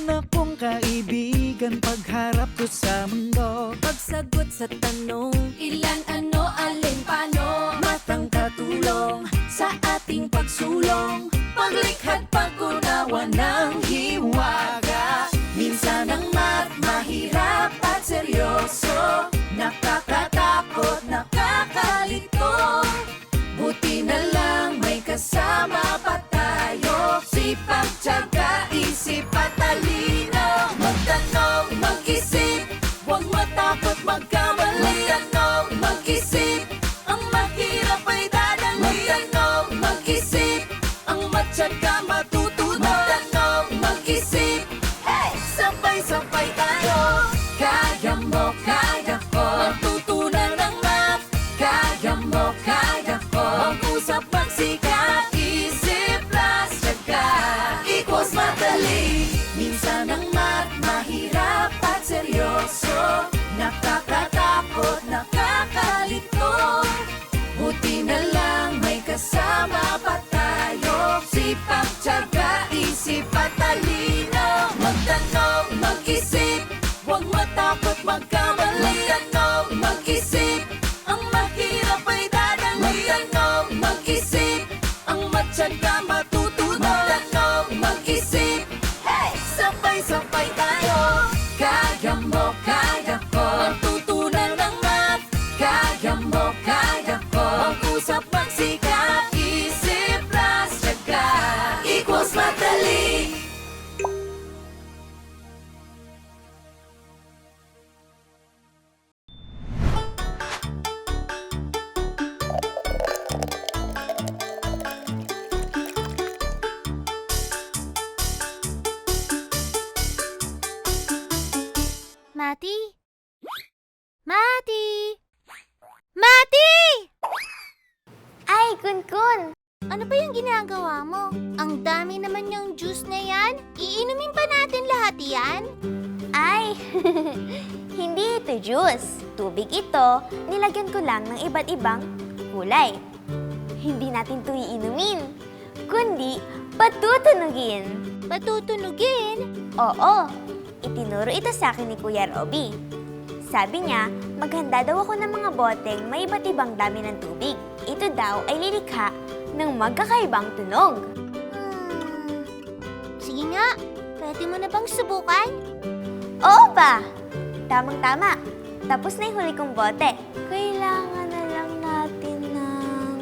akong kaibigan pagharap ko sa mundo. Pagsagot sa tanong, ilan, ano, alin, paano. Matang katulong Sa ating pagsulong, paglikha't pag-unawa ng hiwaga. Minsan ang math mahirap at seryoso, nakakatakot, nakakalito. Buti na lang may kasama pa tayo, sipag, tiyaga, isip at talino. Magtanong, mag-isip, huwag matakot magkamali. Magtanong, mag-isip, ang mahirap ay dadali. Magtanong, mag-isip, ang matyaga matutunan. Magtanong, mag-isip, hey! Sabay-sabay tayo. Kaya mo, kaya ko, matutunan ng math. Kaya mo, kaya ko, mag-usap, magsikap, isip plus tiyaga equals madali. Minsan ang math mahirap at seryoso, nakakatakot, nakakalito. Buti na lang may kasama pa tayo, sipag, tiyaga, isip at talino. Magtanong, mag-isip, huwag matakot magkamali. Magtanong, mag-isip, ang mahirap ay dadali. Magtanong, mag-isip, ang matyaga matutunan. Magtanong, mag-isip, hey! Sabay-sabay tayo. Kaya mo, kaya ko, matutunan ng math. Kaya mo, kaya ko, mag-usap, magsikap, isip plus tiyaga equals madali. Mati? Mati? Mati! Ay, Kun-kun! Ano ba yung ginagawa mo? Ang dami naman yung juice na yan. Iinumin pa natin lahat yan? Ay, hindi ito juice. Tubig ito, nilagyan ko lang ng iba't ibang kulay. Hindi natin ito iinumin, kundi patutunugin. Patutunugin? Oo, itinuro ito sa akin ni Kuya Robby. Sabi niya, maghanda daw ako ng mga boteng may iba't ibang dami ng tubig. Ito daw ay lilikha ng magkakaibang tunog. Sige nga, pwede mo na bang subukan? Oo ba? Tamang-tama. Tapos na yung huli kong bote. Kailangan na lang natin ng...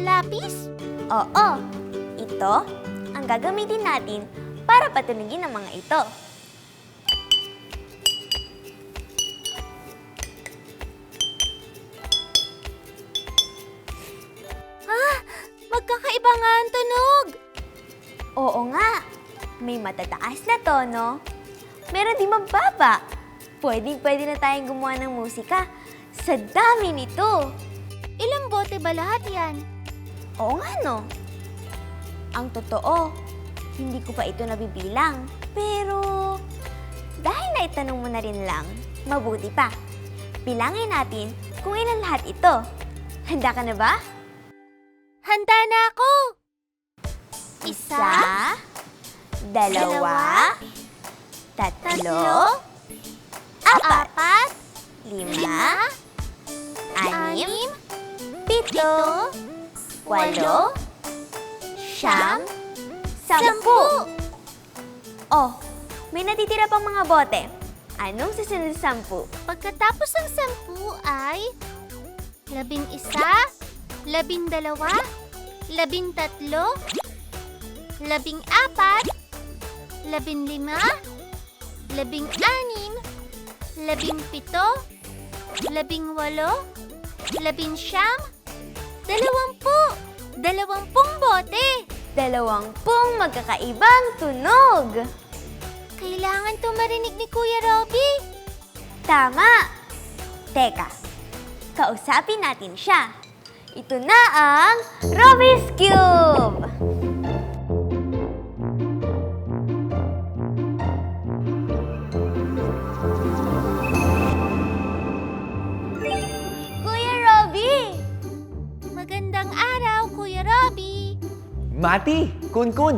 Lapis? Oo. Ito ang gagamitin natin para patunugin ang mga ito. Magkakaiba nga ang tunog. Oo nga. May matataas na tono. Meron din mababa. Pwede na tayong gumawa ng musika sa dami nito. Ilang bote ba lahat yan? Oo nga no. Ang totoo, hindi ko pa ito nabibilang. Pero dahil naitanong mo na rin lang, mabuti pa. Bilangin natin kung ilan lahat ito. Handa ka na ba? Handa na ako. Isa, dalawa, tatlo, apat, Apat, lima, anim, pito, walo, siyam, sampu. Oh, may natitira pang mga bote. Anong susunod sa 10? Pagkatapos ng 10 ay 11, 12, 13, 14, 15, 16, 17, 18, 19, 20 bote. 20 magkakaibang tunog. Kailangan to marinig ni Kuya Robby. Tama! Teka, kausapin natin siya. Ito na ang Robby's Cube! Kuya Robby! Magandang araw, Kuya Robby. Mati, Kun-kun,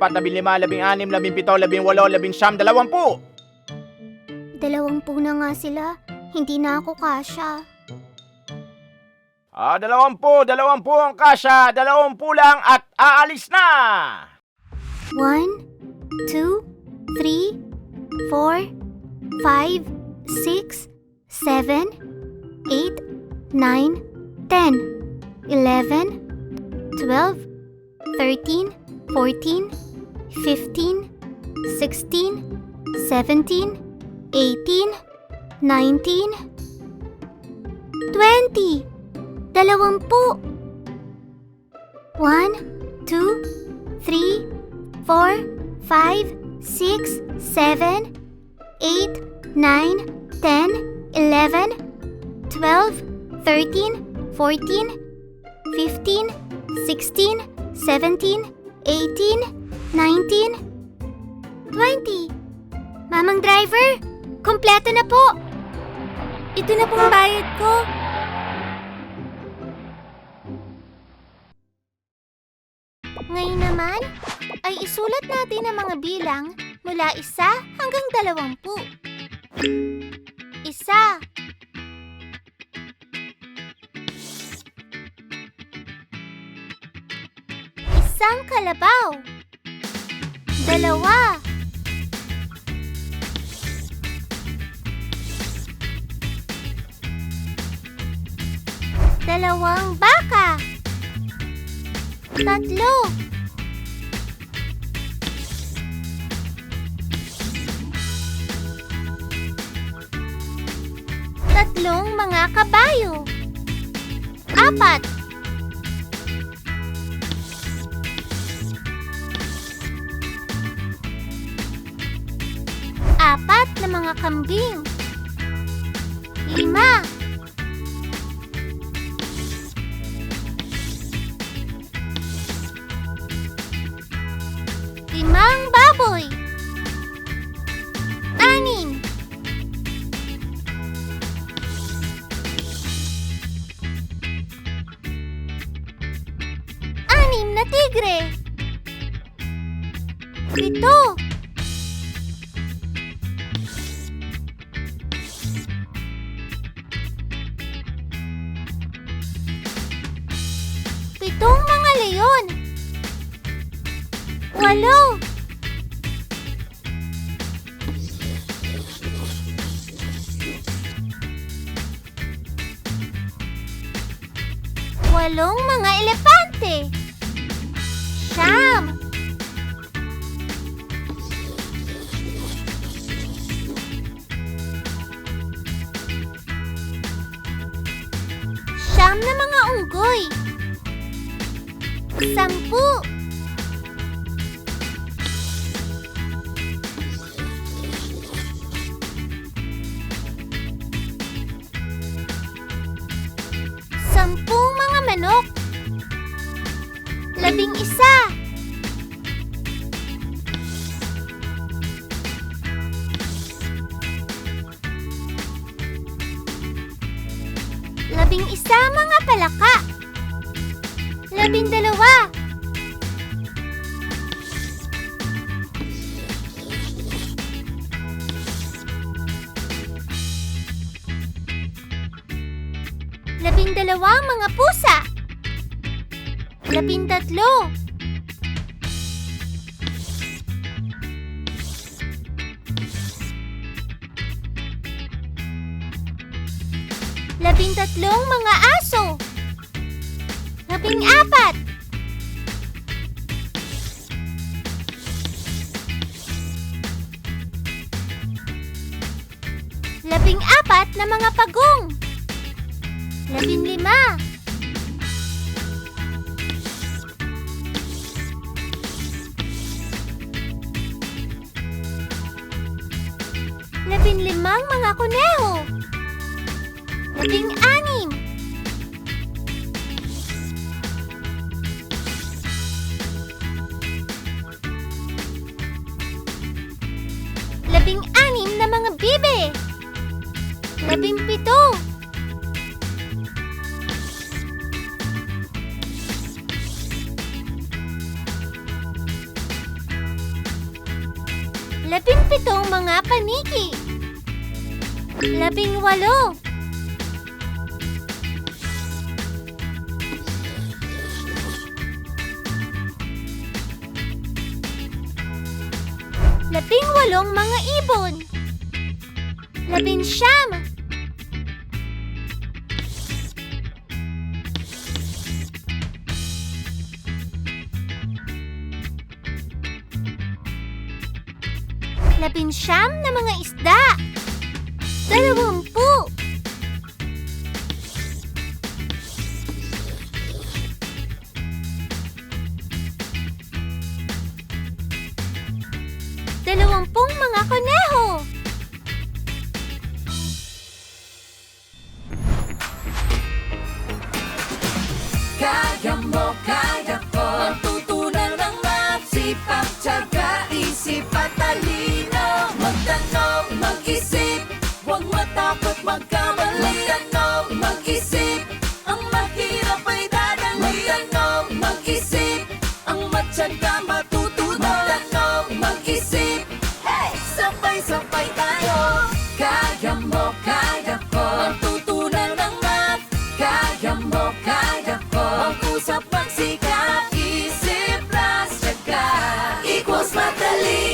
14, 15, 16, 17, 18, 19, 20. 20 na nga sila. Hindi na ako kasya. 20 ang kasya, 20 lang at aalis na! 1, 2, 3, 4, 5, 6, 7, 8, 9, 10, 11, 12, 13, 14, 15, 16, 17, 18, 19, 20. 20. 1, 2, 3, 4, 5, 6, 7, 8, 9, 10, 11, 12, 13, 14, 15, 16, 17, 18, 19, 20. Mamang driver, kumpleto na po. Ito na pong bayad ko. Ngayon naman, ay isulat natin ang mga bilang mula 1 hanggang 20. 1. Isang kalabaw. 2. 2 baka. 3. 3 Tatlong mga kabayo. 4. 4 na mga kambing. 5. 5 baboy. 6. 6 na tigre. 7. 7 mga leon. 8. 8 mga elepante. 9. 9 na mga unggoy. 10. 10 mga manok. 11. 11 mga palaka. 12. 12 mga pusa. 13. 13 mga aso. 14. 14 na mga pagong. 15. 15 mga kuneho. 16. 16 na mga bibe. 17. 17 mga paniki. 18. 18 mga ibon. 19. 19 na mga isda. 20. 20 mga kuneho. Kaya mo, kaya ko. Matutunan ng math, sipag, tiyaga, isip at talino. Magtanong, mag-isip, huwag matakot magkamali. Magtanong, mag-isip, ang mahirap ay dadali. Magtanong, mag-isip, ang matyaga matutunan. Magtanong, mag-isip, hey! Sabay-sabay tayo. Kaya mo, kaya ko. Matutunan ng math, kaya mo, kaya ko. Mag-usap, magsikap, isip plus tiyaga equals madali.